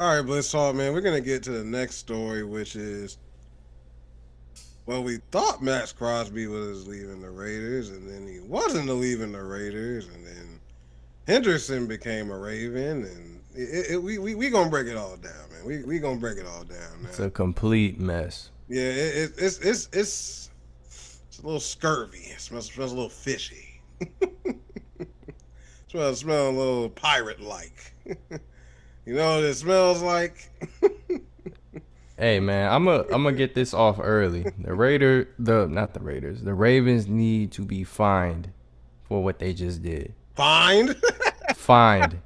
All right, Bliss Talk, man. We're gonna get to the next story, which is well, we thought Max Crosby was leaving the Raiders, and then he wasn't leaving the Raiders, and then Henderson became a Raven, and we gonna break it all down, man. We gonna break it all down It's now. a complete mess. Yeah, it's a little scurvy. It smells a little fishy. Smells a little pirate like. You know what it smells like? Hey man, I'm gonna get this off early. Not the Raiders. The Ravens need to be fined for what they just did. Find. Fined.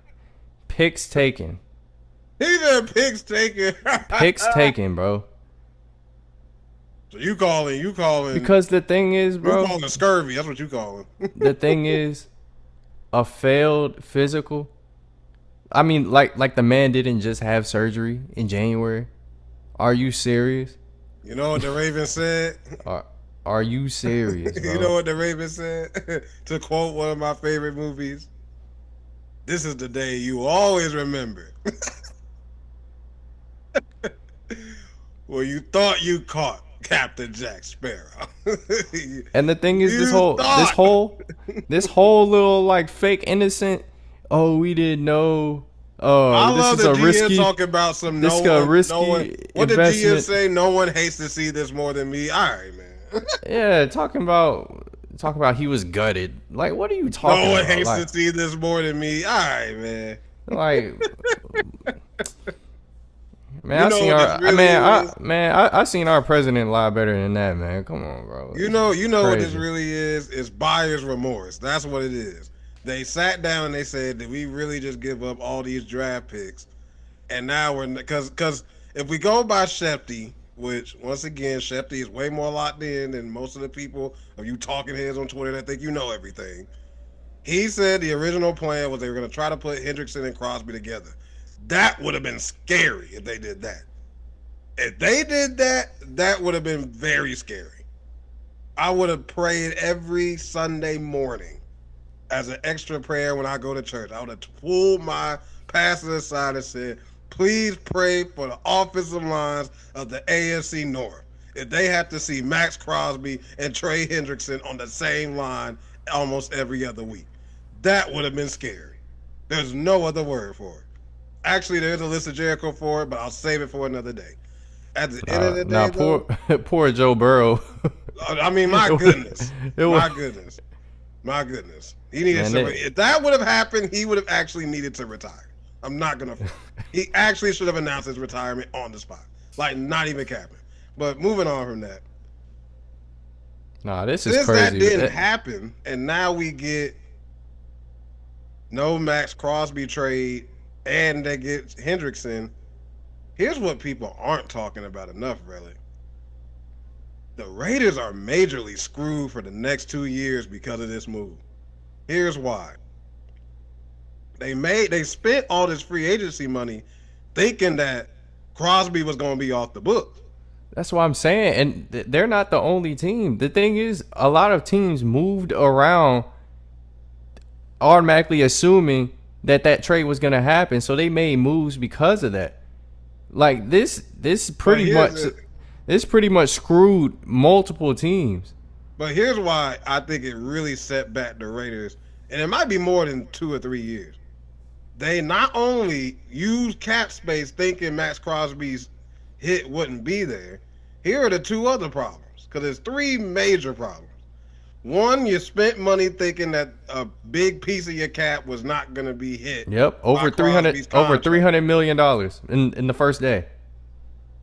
Picks taken. He's a pig's taker. Picks taken, bro. So you calling Because the thing is, you bro, calling scurvy. That's what you calling. the thing is, a failed physical. I mean, like the man didn't just have surgery in January. Are you serious? You know what the Raven said? Are you serious, bro? You know what the Raven said? To quote one of my favorite movies, "This is the day you always remember." Well, you thought you caught Captain Jack Sparrow. And the thing is, You this whole thought. this whole little like fake innocent. Oh, we didn't know. I Oh, love this is the a GM risky. talking about some This is a risky What did GM investment. say? No one hates to see this more than me. All right, man. Yeah, talking about he was gutted. Like, what are you talking No one about? hates Like, to see this more than me. All right, man. like, man, You I know seen what our this really man, is? I seen our president lie better than that, man. Come on, bro. You know what this Crazy. really is? It's buyer's remorse. That's what it is. They sat down and they said, "Did we really just give up all these draft picks?" And now we're because if we go by Shefty, which once again Shefty is way more locked in than most of the people of you talking heads on Twitter that think you know everything. He said the original plan was they were going to try to put Hendrickson and Crosby together. That would have been scary if they did that. If they did that, that would have been very scary. I would have prayed every Sunday morning as an extra prayer when I go to church. I would have pulled my pastor aside and said, "Please pray for the offensive lines of the AFC North. If they have to see Max Crosby and Trey Hendrickson on the same line almost every other week, that would have been scary." There's no other word for it. Actually, there's a list of Jericho for it, but I'll save it for another day. At the end of the day, Now poor though, poor Joe Burrow. I mean, my goodness, It was- my goodness. He needed Man, to. If that would have happened, he would have actually needed to retire. I'm not gonna. He actually should have announced his retirement on the spot, like not even capping. But moving on from that, Nah, this is since crazy. that didn't happen, and now we get no Max Crosby trade, and they get Hendrickson. Here's what people aren't talking about enough, really. The Raiders are majorly screwed for the next 2 years because of this move. Here's why. They spent all this free agency money thinking that Crosby was going to be off the books. That's what I'm saying, and they're not the only team. The thing is, a lot of teams moved around, automatically assuming that trade was gonna happen, so they made moves because of that. Like this pretty much screwed multiple teams. But here's why I think it really set back the Raiders, and it might be more than 2 or 3 years. They not only used cap space thinking Max Crosby's hit wouldn't be there. Here are the 2 other problems, because there's 3 major problems. One, you spent money thinking that a big piece of your cap was not going to be hit. Yep, over Crosby's 300 million dollars in the first day.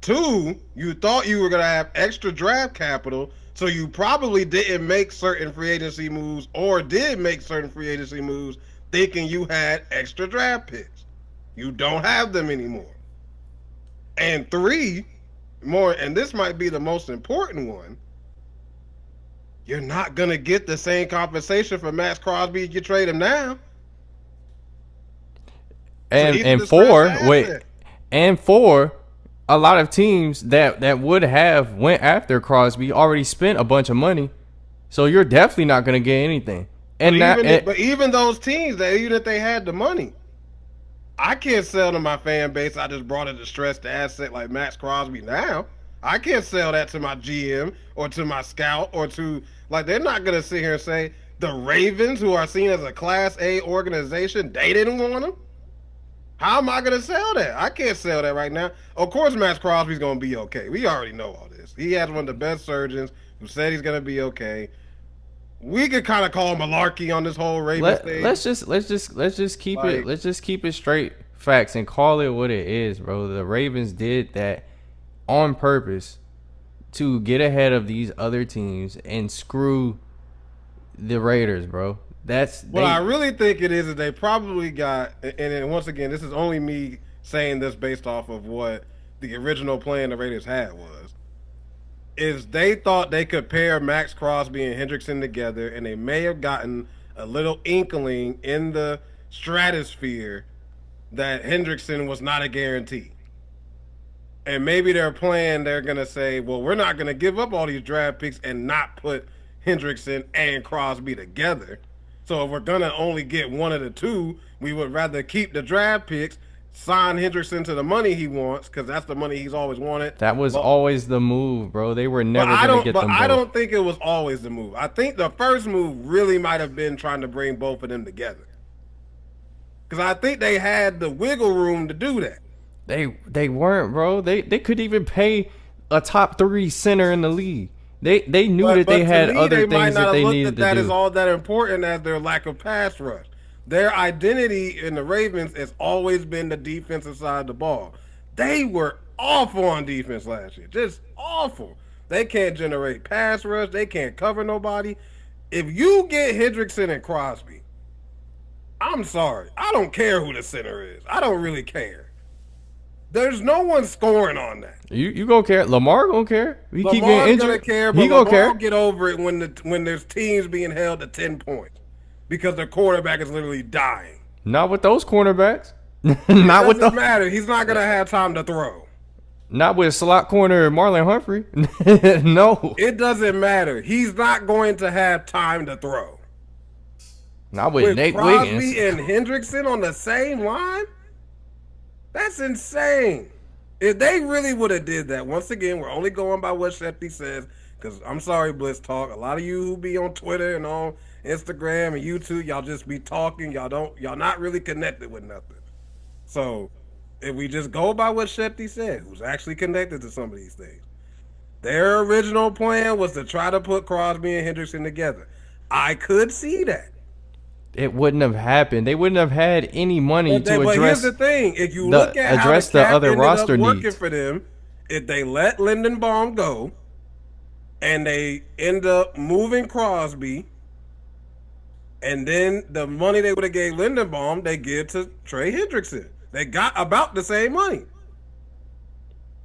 2, you thought you were going to have extra draft capital, so you probably didn't make certain free agency moves or did make certain free agency moves thinking you had extra draft picks. You don't have them anymore. And 3, and this might be the most important one, you're not going to get the same compensation for Max Crosby if you trade him now. And 4, a lot of teams that would have went after Crosby already spent a bunch of money, so you're definitely not going to get anything. But even those teams, even if they had the money, I can't sell to my fan base. I just brought a distressed asset like Max Crosby now. I can't sell that to my GM or to my scout or to like they're not gonna sit here and say the Ravens, who are seen as a Class A organization, they didn't want him. How am I gonna sell that? I can't sell that right now. Of course, Max Crosby's gonna be okay. We already know all this. He has one of the best surgeons who said he's gonna be okay. We could kind of call malarkey on this whole Ravens thing. Let's just keep it straight facts and call it what it is, bro. The Ravens did that on purpose to get ahead of these other teams and screw the Raiders, bro. What I really think it is they probably got, and once again, this is only me saying this based off of what the original plan the Raiders had was, is they thought they could pair Max Crosby and Hendrickson together, and they may have gotten a little inkling in the stratosphere that Hendrickson was not a guarantee. And maybe their plan, they're going to say, well, we're not going to give up all these draft picks and not put Hendrickson and Crosby together. So if we're going to only get one of the two, we would rather keep the draft picks, sign Hendrickson to the money he wants, because that's the money he's always wanted. That was always the move, bro. They were never going to get them both. But I don't think it was always the move. I think the first move really might have been trying to bring both of them together. Because I think they had the wiggle room to do that. They weren't, bro. They could even pay a top 3 center in the league. They knew that they had other things that they needed to do. That is all that important as their lack of pass rush. Their identity in the Ravens has always been the defensive side of the ball. They were awful on defense last year. Just awful. They can't generate pass rush. They can't cover nobody. If you get Hendrickson and Crosby, I'm sorry. I don't care who the center is. I don't really care. There's no one scoring on that. You gonna care? Lamar gonna care? He keep getting injured. Gonna care, but he gonna care. Get over it when there's teams being held to 10 points because their quarterback is literally dying. Not with those cornerbacks. Not with those. Matter. He's not gonna have time to throw. Not with slot corner Marlon Humphrey. No. It doesn't matter. He's not going to have time to throw. Not with Nate Crosby Wiggins and Hendrickson on the same line. That's insane. If they really would have did that, once again, we're only going by what Shefty says, because I'm sorry, Blitz Talk. A lot of you who be on Twitter and on Instagram and YouTube, y'all just be talking. Y'all not really connected with nothing. So if we just go by what Shefty said, who's actually connected to some of these things, their original plan was to try to put Crosby and Hendrickson together. I could see that. It wouldn't have happened. They wouldn't have had any money to address. But here's the thing: if you look at how the other roster working for them, if they let Lindenbaum go, and they end up moving Crosby, and then the money they would have gave Lindenbaum, they give to Trey Hendrickson. They got about the same money.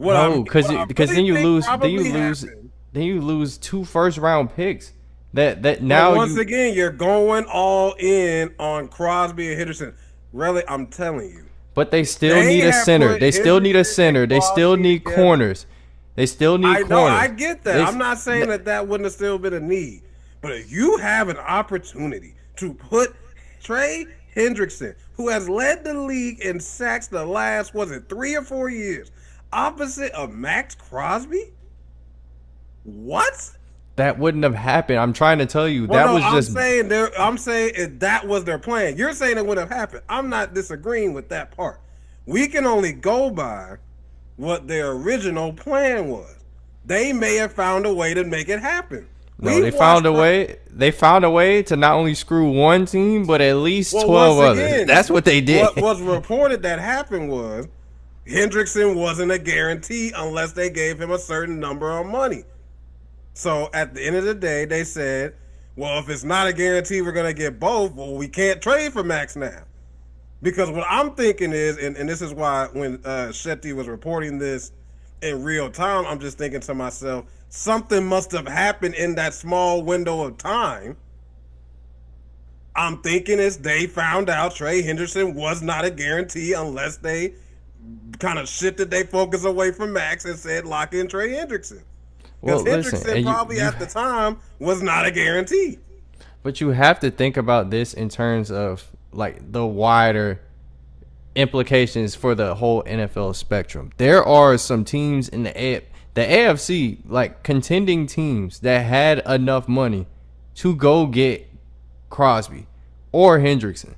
Because then you lose 2 first-round picks. That now but once again, you're going all in on Crosby and Hendrickson. Really, I'm telling you. But they still need a center. They still need a center. They still need corners. They still need corners. No, I get that. I'm not saying that wouldn't have still been a need. But if you have an opportunity to put Trey Hendrickson, who has led the league in sacks the last, 3 or 4 years, opposite of Max Crosby? What? That wouldn't have happened. I'm trying to tell you. I'm saying if that was their plan. You're saying it would have happened. I'm not disagreeing with that part. We can only go by what their original plan was. They may have found a way to make it happen. No, they found a way. They found a way to not only screw one team, but at least 12 others. That's what they did. What was reported that happened was Hendrickson wasn't a guarantee unless they gave him a certain number of money. So at the end of the day, they said, well, if it's not a guarantee we're going to get both, well, we can't trade for Max now. Because what I'm thinking is, and this is why when Shetty was reporting this in real time, I'm just thinking to myself, something must have happened in that small window of time. I'm thinking is they found out Trey Hendrickson was not a guarantee unless they kind of shifted their focus away from Max and said lock in Trey Hendrickson. Because Hendrickson probably at the time was not a guarantee. But you have to think about this in terms of like the wider implications for the whole NFL spectrum. There are some teams in the AFC, like contending teams that had enough money to go get Crosby or Hendrickson.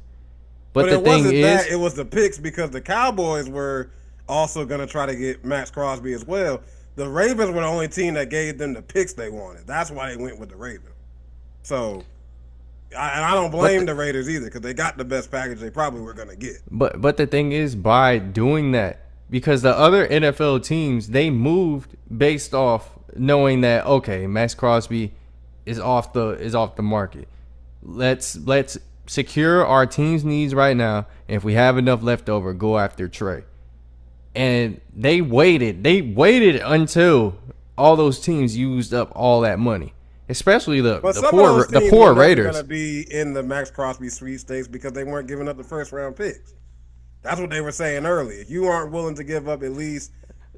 But the it thing wasn't is, that, it was the picks because the Cowboys were also going to try to get Max Crosby as well. The Ravens were the only team that gave them the picks they wanted. That's why they went with the Ravens. So, I don't blame the Raiders either because they got the best package they probably were going to get. But the thing is, by doing that, because the other NFL teams, they moved based off knowing that, okay, Max Crosby is off the market. Let's secure our team's needs right now, and if we have enough left over, go after Trey. And they waited until all those teams used up all that money, especially the poor Raiders. Going to be in the Max Crosby sweepstakes because they weren't giving up the first round picks. That's what they were saying earlier. If you aren't willing to give up at least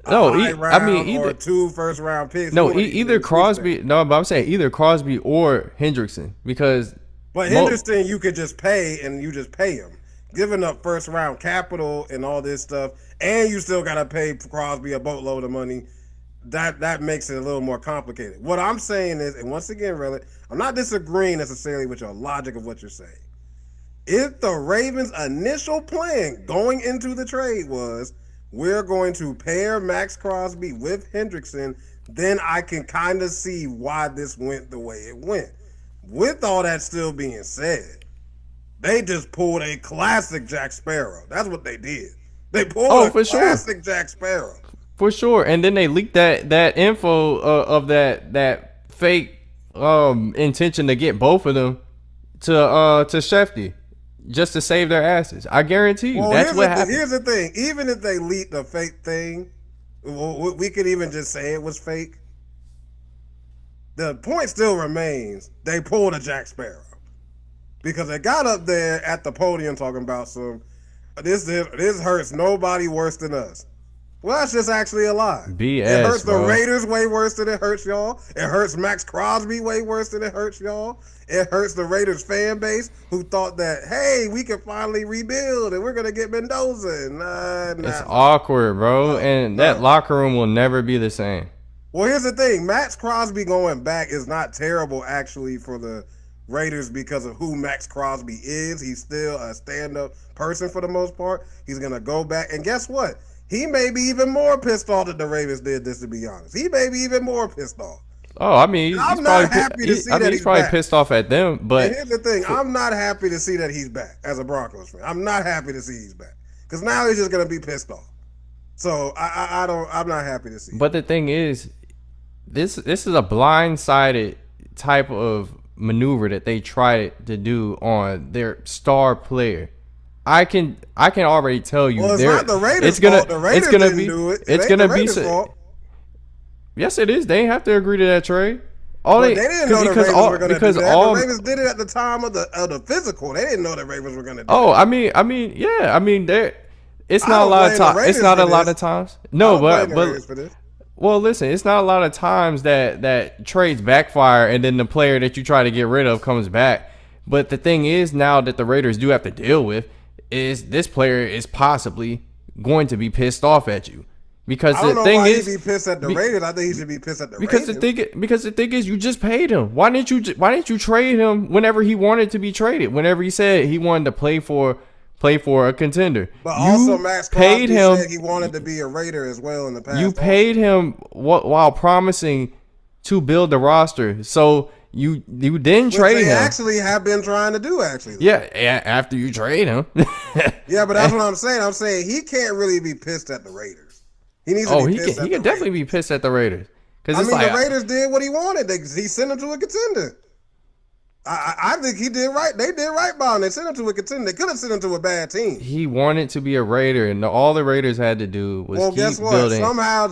or 2 first round picks. No, either Crosby. No, but I'm saying either Crosby or Hendrickson because. But Hendrickson, you could just pay and you just pay him, giving up first round capital and all this stuff, and you still got to pay Crosby a boatload of money. That makes it a little more complicated. What I'm saying is, and once again, Relic, I'm not disagreeing necessarily with your logic of what you're saying. If the Ravens' initial plan going into the trade was we're going to pair Max Crosby with Hendrickson, then I can kind of see why this went the way it went. With all that still being said, they just pulled a classic Jack Sparrow. That's what they did. They pulled a classic Jack Sparrow. For sure. And then they leaked that info of that fake intention to get both of them to Shefty just to save their asses. I guarantee you that's what happened. Here's the thing. Even if they leaked the fake thing, we could even just say it was fake. The point still remains they pulled a Jack Sparrow because they got up there at the podium talking about this hurts nobody worse than us. Well, that's just actually a lie. BS, it hurts bro. The Raiders way worse than it hurts y'all. It hurts Max Crosby way worse than it hurts y'all. It hurts the Raiders fan base who thought that, hey, we can finally rebuild and we're going to get Mendoza. It's awkward, bro. That locker room will never be the same. Well, here's the thing. Max Crosby going back is not terrible, actually, for the Raiders because of who Max Crosby is. He's still a stand-up person for the most part. He's going to go back. And guess what? He may be even more pissed off that the Ravens did this, to be honest. He may be even more pissed off. Oh, I mean, he's probably pissed off at them. But and here's the thing. I'm not happy to see that he's back as a Broncos fan. I'm not happy to see he's back because now he's just going to be pissed off. So I'm not happy to see. But the thing is, this is a blindsided type of maneuver that they tried to do on their star player. I can already tell you. Well, it's not the Raiders' fault. The Raiders didn't do it. It's gonna be. Yes, it is. They didn't have to agree to that trade. They didn't know the Ravens were going to do that. The Ravens did it at the time of the physical. They didn't know the Ravens were going to do it. Oh, I mean, yeah. I mean, it's not a lot of times. It's not a lot of times. No, but well, listen, it's not a lot of times that trades backfire and then the player that you try to get rid of comes back. But the thing is, now that the Raiders do have to deal with, is this player is possibly going to be pissed off at you. Because I don't know why he'd be pissed at the Raiders. I think he should be pissed at the Raiders. Because the thing is, you just paid him. Why didn't you trade him whenever he wanted to be traded? Whenever he said he wanted to play for a contender. But also, Max Crosby said he wanted to be a Raider as well in the past. You paid him while promising to build the roster. So you didn't trade him. They actually have been trying to do, actually. Yeah, after you trade him. Yeah, but that's what I'm saying. I'm saying he can't really be pissed at the Raiders. He needs to be pissed at the Raiders. He can definitely be pissed at the Raiders. The Raiders did what he wanted. He sent him to a contender. I think he did right. They did right by him. They sent him to a contender. They could have sent him to a bad team. He wanted to be a Raider, and all the Raiders had to do was keep guess what? building.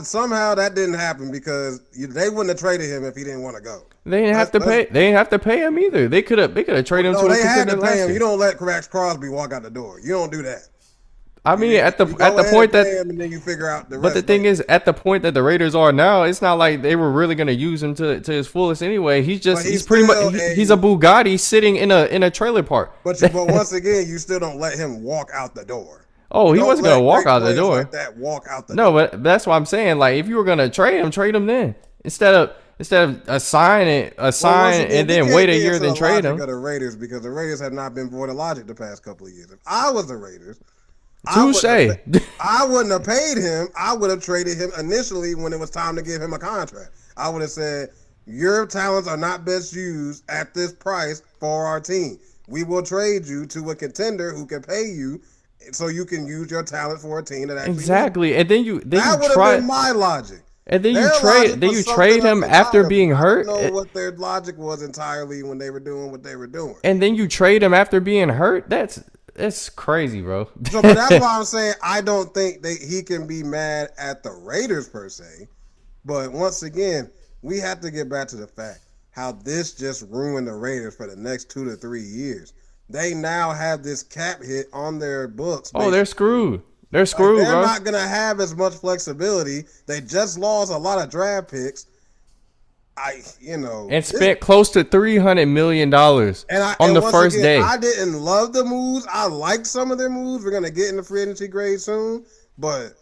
Somehow that didn't happen because they wouldn't have traded him if he didn't want to go. They didn't have to pay. They didn't have to pay him either. They could have traded him to a contender. They had to pay him. You don't let Max Crosby walk out the door. You don't do that. I mean, at the point that, and then you figure out the rest. But the thing is, at the point that the Raiders are now, it's not like they were really going to use him to his fullest anyway. He's pretty much he's a Bugatti sitting in a trailer park. But once again, you still don't let him walk out the door. Oh, You he don't wasn't gonna let walk great out the players door. like that walk out the No, door. but that's what I'm saying. Like, if you were gonna trade him then instead of Well, once assign again, and we then can't wait a get year into then the trade logic him. of the Raiders because the Raiders have not been void of logic the past couple of years. If I was the Raiders, I Touche. wouldn't have. I wouldn't have paid him. I would have traded him initially when it was time to give him a contract. I would have said, "Your talents are not best used at this price for our team. We will trade you to a contender who can pay you, so you can use your talent for a team that actually needs it." Exactly. And then you That would have try been my logic. and Their logic then was you something trade else him after entirely. being I don't hurt. know what their logic was entirely when they were doing what they were doing. And then you trade him after being hurt. That's crazy, bro. So, but that's why I'm saying I don't think he can be mad at the Raiders per se. But once again, we have to get back to the fact how this just ruined the Raiders for the next 2 to 3 years. They now have this cap hit on their books. Oh, they're Basically, screwed. They're like screwed, they're bro. not gonna have as much flexibility. They just lost a lot of draft picks. And spent close to $300 million on the once first again, day. I didn't love the moves. I liked some of their moves. We're gonna get in the free agency grade soon, but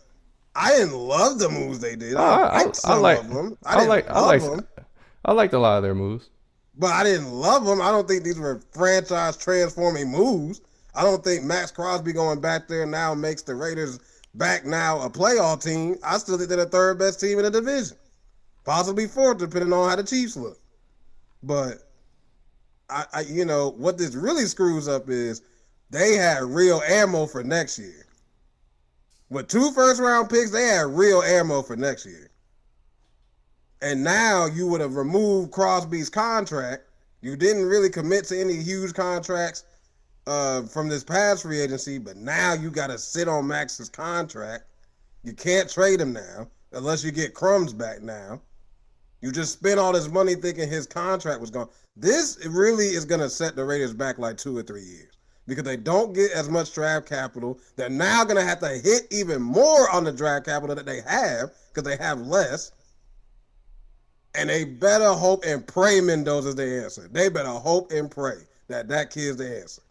I didn't love the moves they did. I liked some of them. I didn't love them, I liked a lot of their moves. but I didn't love them. I don't think these were franchise transforming moves. I don't think Max Crosby going back there now makes the Raiders back now a playoff team. I still think they're the third best team in the division, possibly fourth, depending on how the Chiefs look. But what this really screws up is they had real ammo for next year. With 2 first-round picks, they had real ammo for next year. And now you would have removed Crosby's contract. You didn't really commit to any huge contracts from this past free agency, but now you got to sit on Max's contract. You can't trade him now unless you get Crumbs back now. You just spent all this money thinking his contract was gone. This really is going to set the Raiders back like 2 or 3 years because they don't get as much draft capital. They're now going to have to hit even more on the draft capital that they have because they have less. And they better hope and pray Mendoza's the answer. They better hope and pray that kid's the answer.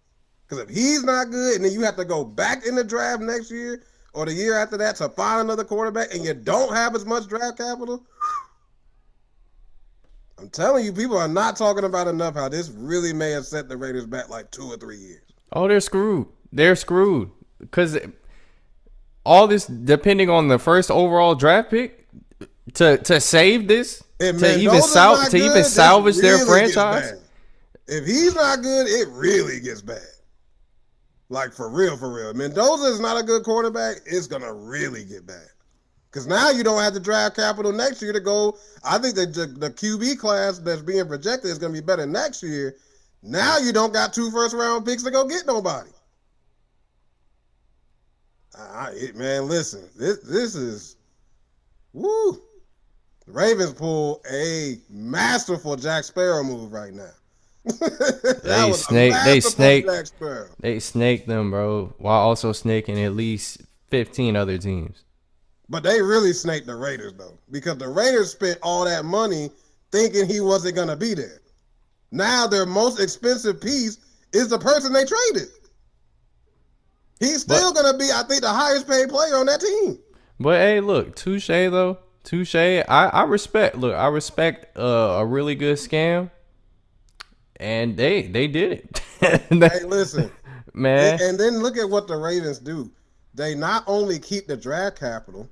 Because if he's not good and then you have to go back in the draft next year or the year after that to find another quarterback and you don't have as much draft capital, I'm telling you, people are not talking about enough how this really may have set the Raiders back like 2 or 3 years. Oh, they're screwed. They're screwed. Because all this depending on the first overall draft pick to save this, to even salvage their franchise. If he's not good, it really gets bad. Like for real, for real. Mendoza is not a good quarterback, it's gonna really get bad. Because now you don't have the draft capital next year to go. I think the QB class that's being projected is going to be better next year. Now you don't got 2 first-round picks to go get nobody. Man, listen, this is, woo. The Ravens pull a masterful Jack Sparrow move right now. They snaked them, bro, while also snaking at least 15 other teams. But they really snaked the Raiders, though, because the Raiders spent all that money thinking he wasn't going to be there. Now their most expensive piece is the person they traded. He's still going to be, I think, the highest paid player on that team. But, hey, look, touche, though. Touche. I respect a really good scam. And they did it. Hey, listen. Man. And then look at what the Ravens do. They not only keep the draft capital,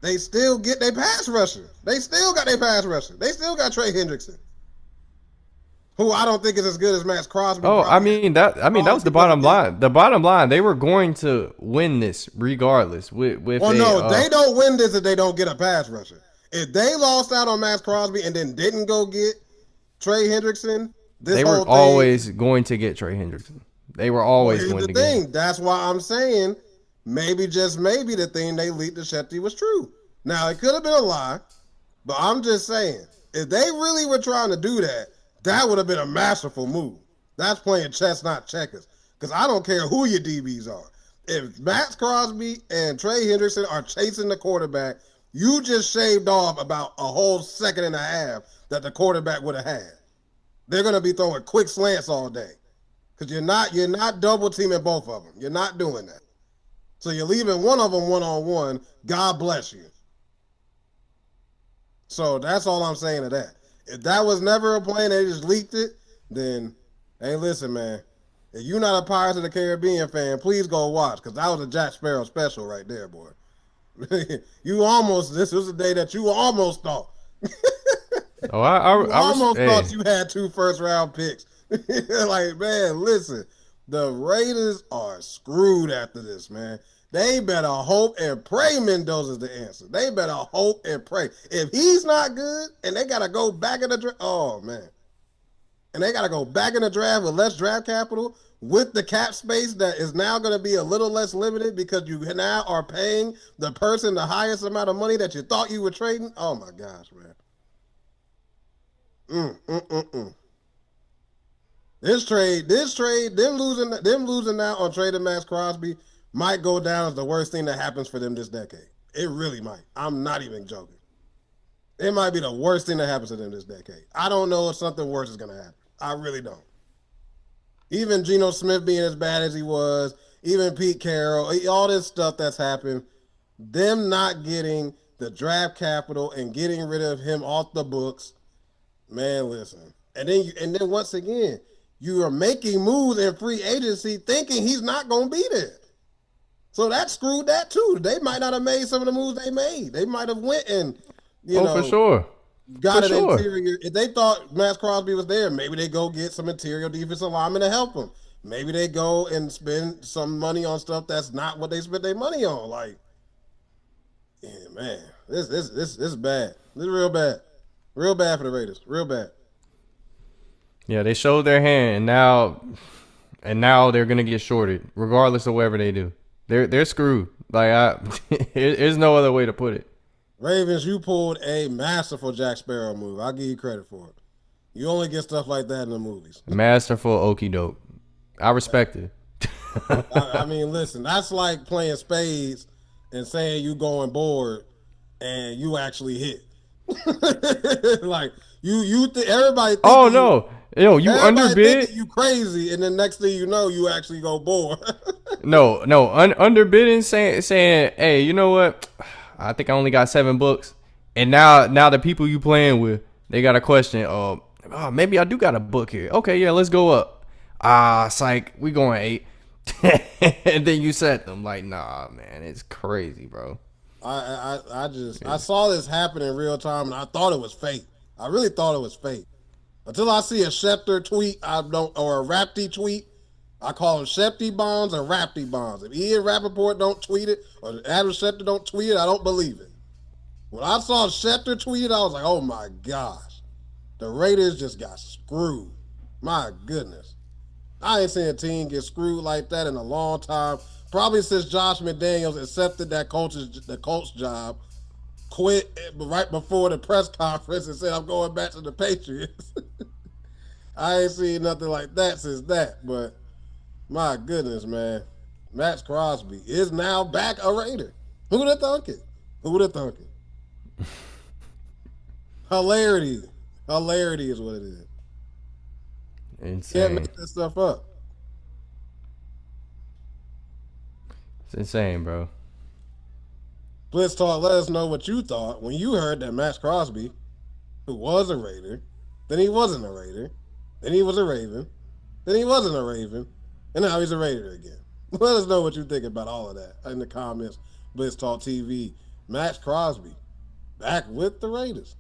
they still get their pass rusher. They still got their pass rusher. They still got Trey Hendrickson, who I don't think is as good as Max Crosby. Oh, that was the bottom line. The bottom line, they were going to win this regardless. They don't win this if they don't get a pass rusher. If they lost out on Max Crosby and then didn't go get Trey Hendrickson, they were always going to get Trey Hendrickson. They were always going to get him. That's why I'm saying maybe, just maybe, the thing they leaked to Shefty was true. Now, it could have been a lie, but I'm just saying, if they really were trying to do that, that would have been a masterful move. That's playing chess, not checkers. Because I don't care who your DBs are. If Max Crosby and Trey Hendrickson are chasing the quarterback, you just shaved off about a whole second and a half that the quarterback would have had. They're going to be throwing quick slants all day. Because you're not double teaming both of them. You're not doing that. So you're leaving one of them one-on-one. God bless you. So that's all I'm saying to that. If that was never a plan, they just leaked it, then, hey, listen, man. If you're not a Pirates of the Caribbean fan, please go watch, because that was a Jack Sparrow special right there, boy. You almost, this was the day that you almost thought. Oh, You almost thought hey. you had 2 first-round picks. Like, man, listen, the Raiders are screwed after this, man. They better hope and pray Mendoza's the answer. They better hope and pray. If he's not good and they got to go back in the draft, oh, man. And they got to go back in the draft with less draft capital with the cap space that is now going to be a little less limited because you now are paying the person the highest amount of money that you thought you were trading. Oh, my gosh, man. This trade, them losing out on trading Max Crosby might go down as the worst thing that happens for them this decade. It really might. I'm not even joking. It might be the worst thing that happens to them this decade. I don't know if something worse is going to happen. I really don't. Even Geno Smith being as bad as he was, even Pete Carroll, all this stuff that's happened, them not getting the draft capital and getting rid of him off the books, man, listen. And then once again, you are making moves in free agency thinking he's not going to be there. So that screwed that too. They might not have made some of the moves they made. They might have went and, For sure. got an interior. If they thought Max Crosby was there, maybe they go get some interior defensive linemen to help them. Maybe they go and spend some money on stuff that's not what they spent their money on. Like, yeah, man, this is bad. This is real bad. Real bad for the Raiders. Real bad. Yeah, they showed their hand, and now they're gonna get shorted, regardless of whatever they do. They're screwed. Like there's no other way to put it. Ravens, you pulled a masterful Jack Sparrow move. I'll give you credit for it. You only get stuff like that in the movies. Masterful okie doke. I respect it. I mean, listen, that's like playing spades and saying you going board and you actually hit. Like everybody. Oh no, you underbid. You crazy, and then next thing you know, you actually go board. No, underbidding, saying, hey, you know what? I think I only got 7 books, and now the people you playing with, they got a question. Oh, maybe I do got a book here. Okay, yeah, let's go up. Psych, we going 8. And then you set them like, nah, man, it's crazy, bro. I saw this happen in real time, and I thought it was fake. I really thought it was fake until I see a Schefter tweet. Or a Rapti tweet. I call them Shefty bombs or Rapti bombs. If Ian Rappaport don't tweet it or Adam Schefter don't tweet it, I don't believe it. When I saw Schefter tweet it, I was like, oh my gosh. The Raiders just got screwed. My goodness. I ain't seen a team get screwed like that in a long time. Probably since Josh McDaniels accepted the Colts job, quit right before the press conference and said, I'm going back to the Patriots. I ain't seen nothing like that since that, but my goodness, man. Max Crosby is now back a Raider. Who would have thunk it? Who would have thunk it? Hilarity. Hilarity is what it is. Insane. Can't make this stuff up. It's insane, bro. Blitz Talk, let us know what you thought when you heard that Max Crosby, who was a Raider, then he wasn't a Raider, then he was a Raven, then he wasn't a Raven, and now he's a Raider again. Let us know what you think about all of that in the comments. Blitz Talk TV. Max Crosby back with the Raiders.